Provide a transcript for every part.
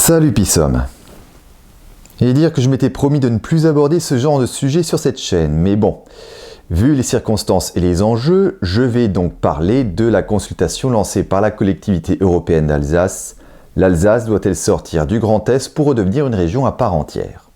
Salut Pissom. Et dire que je m'étais promis de ne plus aborder ce genre de sujet sur cette chaîne, mais bon, vu les circonstances et les enjeux, je vais donc parler de la consultation lancée par la collectivité européenne d'Alsace. L'Alsace doit-elle sortir du Grand Est pour redevenir une région à part entière?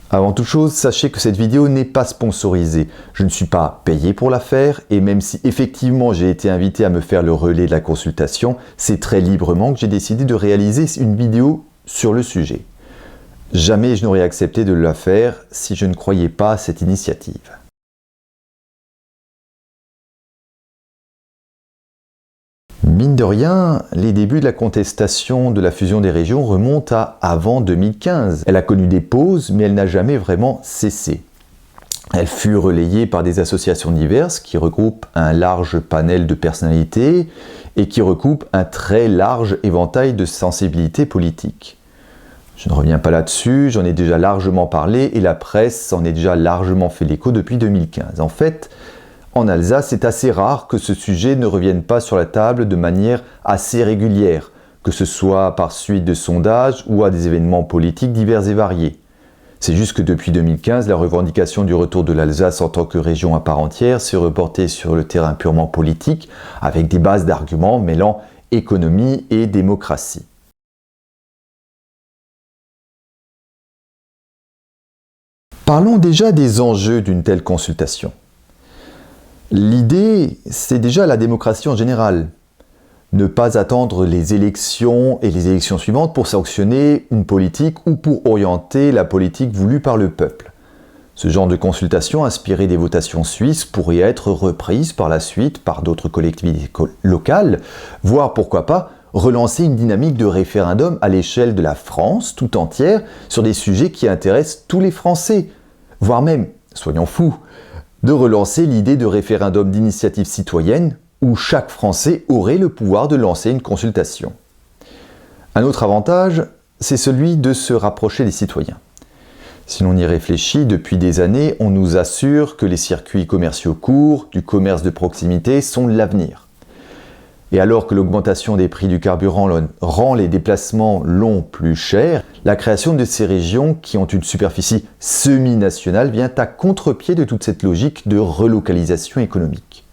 Avant toute chose, sachez que cette vidéo n'est pas sponsorisée. Je ne suis pas payé pour la faire, et même si effectivement j'ai été invité à me faire le relais de la consultation, c'est très librement que j'ai décidé de réaliser une vidéo sur le sujet. Jamais je n'aurais accepté de la faire si je ne croyais pas à cette initiative. Mine de rien, les débuts de la contestation de la fusion des régions remontent à avant 2015. Elle a connu des pauses, mais elle n'a jamais vraiment cessé. Elle fut relayée par des associations diverses qui regroupent un large panel de personnalités et qui recoupent un très large éventail de sensibilités politiques. Je ne reviens pas là-dessus, j'en ai déjà largement parlé et la presse s'en est déjà largement fait l'écho depuis 2015. En fait, en Alsace, c'est assez rare que ce sujet ne revienne pas sur la table de manière assez régulière, que ce soit par suite de sondages ou à des événements politiques divers et variés. C'est juste que depuis 2015, la revendication du retour de l'Alsace en tant que région à part entière s'est reportée sur le terrain purement politique, avec des bases d'arguments mêlant économie et démocratie. Parlons déjà des enjeux d'une telle consultation. L'idée, c'est déjà la démocratie en général. Ne pas attendre les élections et les élections suivantes pour sanctionner une politique ou pour orienter la politique voulue par le peuple. Ce genre de consultation inspirée des votations suisses pourrait être reprise par la suite par d'autres collectivités locales, voire pourquoi pas relancer une dynamique de référendum à l'échelle de la France tout entière sur des sujets qui intéressent tous les Français, voire même, soyons fous, de relancer l'idée de référendum d'initiative citoyenne où chaque Français aurait le pouvoir de lancer une consultation. Un autre avantage, c'est celui de se rapprocher des citoyens. Si l'on y réfléchit, depuis des années, on nous assure que les circuits commerciaux courts, du commerce de proximité sont l'avenir. Et alors que l'augmentation des prix du carburant rend les déplacements longs plus chers, la création de ces régions qui ont une superficie semi-nationale vient à contre-pied de toute cette logique de relocalisation économique.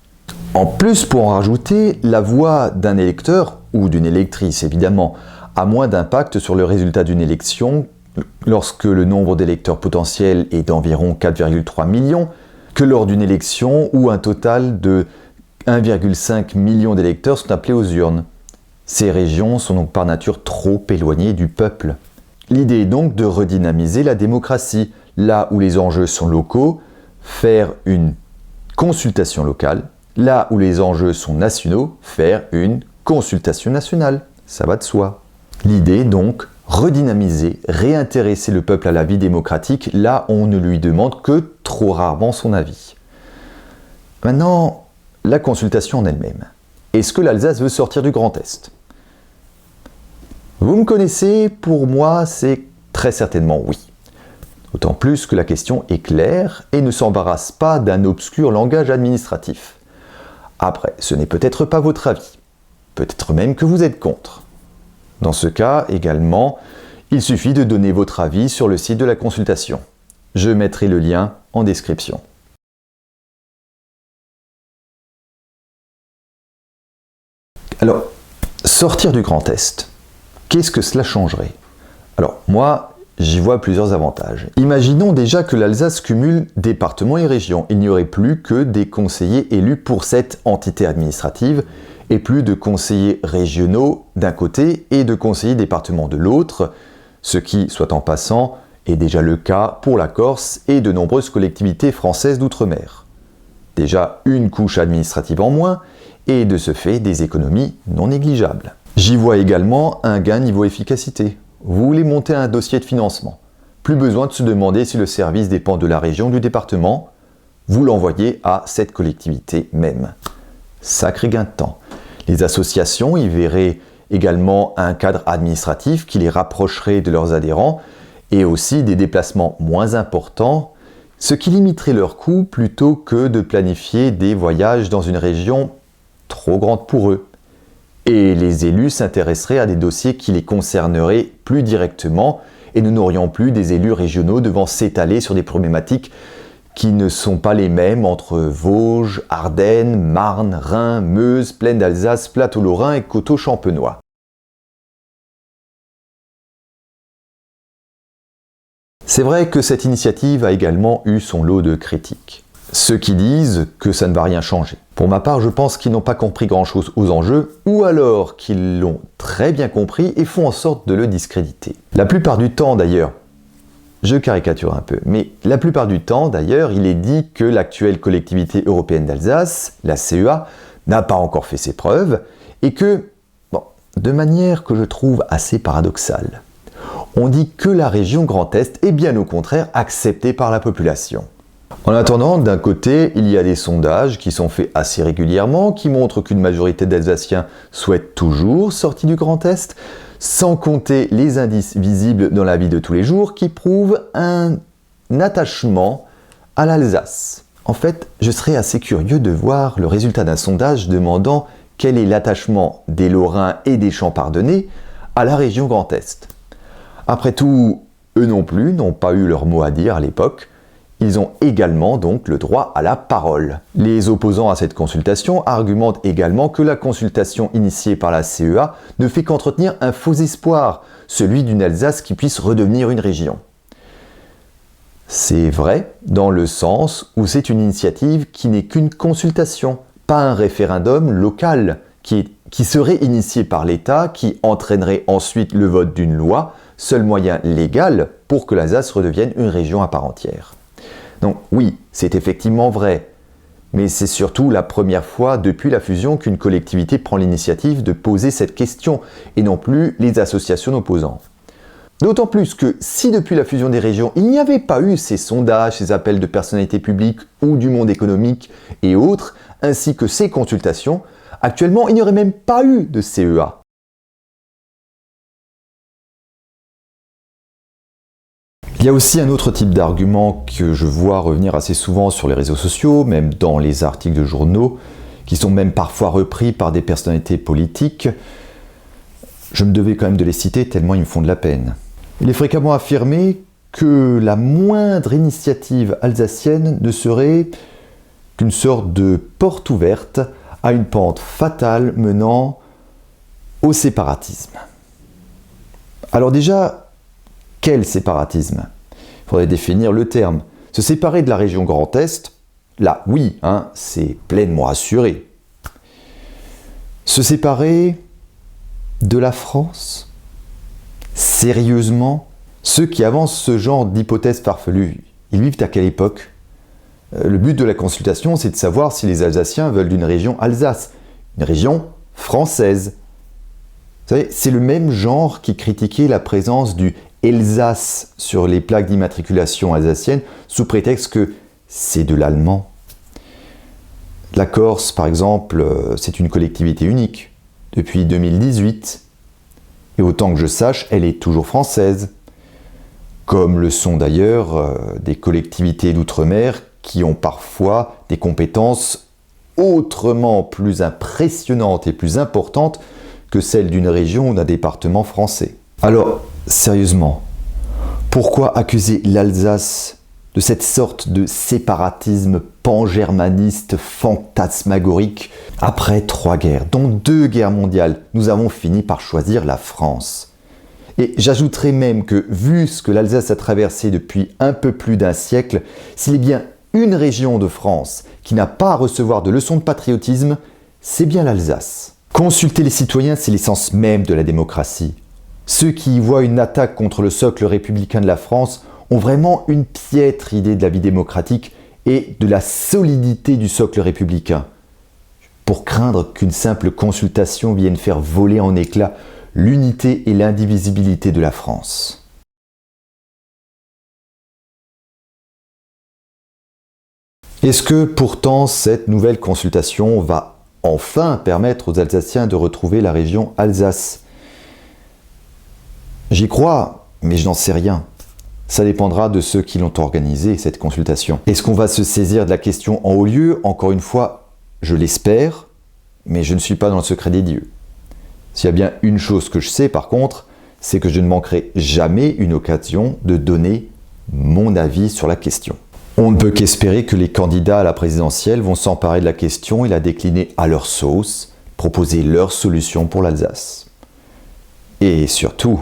En plus, pour en rajouter, la voix d'un électeur, ou d'une électrice évidemment, a moins d'impact sur le résultat d'une élection lorsque le nombre d'électeurs potentiels est d'environ 4,3 millions, que lors d'une élection où un total de 1,5 million d'électeurs sont appelés aux urnes. Ces régions sont donc par nature trop éloignées du peuple. L'idée est donc de redynamiser la démocratie, là où les enjeux sont locaux, faire une consultation locale, là où les enjeux sont nationaux, faire une consultation nationale. Ça va de soi. L'idée donc, redynamiser, réintéresser le peuple à la vie démocratique, là où on ne lui demande que trop rarement son avis. Maintenant, la consultation en elle-même. Est-ce que l'Alsace veut sortir du Grand Est? Vous me connaissez, pour moi, c'est très certainement oui. D'autant plus que la question est claire et ne s'embarrasse pas d'un obscur langage administratif. Après, ce n'est peut-être pas votre avis. Peut-être même que vous êtes contre. Dans ce cas, également, il suffit de donner votre avis sur le site de la consultation. Je mettrai le lien en description. Alors, sortir du Grand Est, qu'est-ce que cela changerait? Alors, moi, j'y vois plusieurs avantages. Imaginons déjà que l'Alsace cumule départements et régions. Il n'y aurait plus que des conseillers élus pour cette entité administrative et plus de conseillers régionaux d'un côté et de conseillers départementaux de l'autre, ce qui, soit en passant, est déjà le cas pour la Corse et de nombreuses collectivités françaises d'outre-mer. Déjà une couche administrative en moins, et de ce fait des économies non négligeables. J'y vois également un gain niveau efficacité. Vous voulez monter un dossier de financement. Plus besoin de se demander si le service dépend de la région ou du département. Vous l'envoyez à cette collectivité même. Sacré gain de temps. Les associations y verraient également un cadre administratif qui les rapprocherait de leurs adhérents et aussi des déplacements moins importants, ce qui limiterait leurs coûts plutôt que de planifier des voyages dans une région trop grande pour eux. et les élus s'intéresseraient à des dossiers qui les concerneraient plus directement, et nous n'aurions plus des élus régionaux devant s'étaler sur des problématiques qui ne sont pas les mêmes entre Vosges, Ardennes, Marne, Rhin, Meuse, Plaine d'Alsace, Plateau Lorrain et Coteaux Champenois. C'est vrai que cette initiative a également eu son lot de critiques. Ceux qui disent que ça ne va rien changer. Pour ma part, je pense qu'ils n'ont pas compris grand-chose aux enjeux, ou alors qu'ils l'ont très bien compris et font en sorte de le discréditer. La plupart du temps d'ailleurs, je caricature un peu, mais la plupart du temps d'ailleurs, il est dit que l'actuelle collectivité européenne d'Alsace, la CEA, n'a pas encore fait ses preuves, et que, de manière que je trouve assez paradoxale, on dit que la région Grand Est est bien au contraire acceptée par la population. En attendant, d'un côté, il y a des sondages qui sont faits assez régulièrement, qui montrent qu'une majorité d'Alsaciens souhaitent toujours sortir du Grand Est, sans compter les indices visibles dans la vie de tous les jours qui prouvent un attachement à l'Alsace. En fait, je serais assez curieux de voir le résultat d'un sondage demandant quel est l'attachement des Lorrains et des Champardonnais à la région Grand Est. Après tout, eux non plus n'ont pas eu leur mot à dire à l'époque. Ils ont également donc le droit à la parole. Les opposants à cette consultation argumentent également que la consultation initiée par la CEA ne fait qu'entretenir un faux espoir, celui d'une Alsace qui puisse redevenir une région. C'est vrai dans le sens où c'est une initiative qui n'est qu'une consultation, pas un référendum local qui serait initié par l'État, qui entraînerait ensuite le vote d'une loi, seul moyen légal pour que l'Alsace redevienne une région à part entière. Donc oui, c'est effectivement vrai, mais c'est surtout la première fois depuis la fusion qu'une collectivité prend l'initiative de poser cette question, et non plus les associations d'opposants. D'autant plus que si depuis la fusion des régions, il n'y avait pas eu ces sondages, ces appels de personnalités publiques ou du monde économique et autres, ainsi que ces consultations, actuellement il n'y aurait même pas eu de CEA. Il y a aussi un autre type d'argument que je vois revenir assez souvent sur les réseaux sociaux, même dans les articles de journaux, qui sont même parfois repris par des personnalités politiques. Je me devais quand même de les citer tellement ils me font de la peine. Il est fréquemment affirmé que la moindre initiative alsacienne ne serait qu'une sorte de porte ouverte à une pente fatale menant au séparatisme. Alors déjà, quel séparatisme ? Il faudrait définir le terme. Se séparer de la région Grand Est, là, oui, c'est pleinement assuré. Se séparer de la France ? Sérieusement ? Ceux qui avancent ce genre d'hypothèse farfelue, ils vivent à quelle époque ? Le but de la consultation, c'est de savoir si les Alsaciens veulent d'une région Alsace, une région française. Vous savez, c'est le même genre qui critiquait la présence du Elsace sur les plaques d'immatriculation alsacienne sous prétexte que c'est de l'allemand. La Corse, par exemple, c'est une collectivité unique depuis 2018. Et autant que je sache, elle est toujours française. Comme le sont d'ailleurs des collectivités d'outre-mer qui ont parfois des compétences autrement plus impressionnantes et plus importantes que celles d'une région ou d'un département français. Alors, sérieusement, pourquoi accuser l'Alsace de cette sorte de séparatisme pan-germaniste fantasmagorique? Après 3 guerres, dont 2 guerres mondiales, nous avons fini par choisir la France. Et j'ajouterais même que, vu ce que l'Alsace a traversé depuis un peu plus d'un siècle, s'il est bien une région de France qui n'a pas à recevoir de leçons de patriotisme, c'est bien l'Alsace. Consulter les citoyens, c'est l'essence même de la démocratie. Ceux qui y voient une attaque contre le socle républicain de la France ont vraiment une piètre idée de la vie démocratique et de la solidité du socle républicain, pour craindre qu'une simple consultation vienne faire voler en éclats l'unité et l'indivisibilité de la France. Est-ce que pourtant cette nouvelle consultation va enfin permettre aux Alsaciens de retrouver la région Alsace ? J'y crois, mais je n'en sais rien. Ça dépendra de ceux qui l'ont organisé, cette consultation. Est-ce qu'on va se saisir de la question en haut lieu ? Encore une fois, je l'espère, mais je ne suis pas dans le secret des dieux. S'il y a bien une chose que je sais par contre, c'est que je ne manquerai jamais une occasion de donner mon avis sur la question. On ne peut qu'espérer que les candidats à la présidentielle vont s'emparer de la question et la décliner à leur sauce, proposer leur solution pour l'Alsace. Et surtout,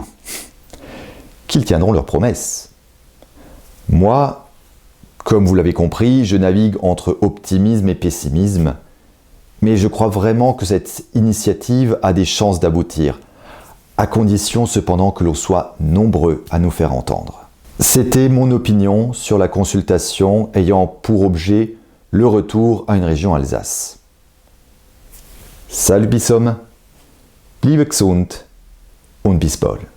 qu'ils tiendront leurs promesses. Moi, comme vous l'avez compris, je navigue entre optimisme et pessimisme, mais je crois vraiment que cette initiative a des chances d'aboutir, à condition cependant que l'on soit nombreux à nous faire entendre. C'était mon opinion sur la consultation ayant pour objet le retour à une région Alsace. Salut Bissom, bliebe gesund und bis bald.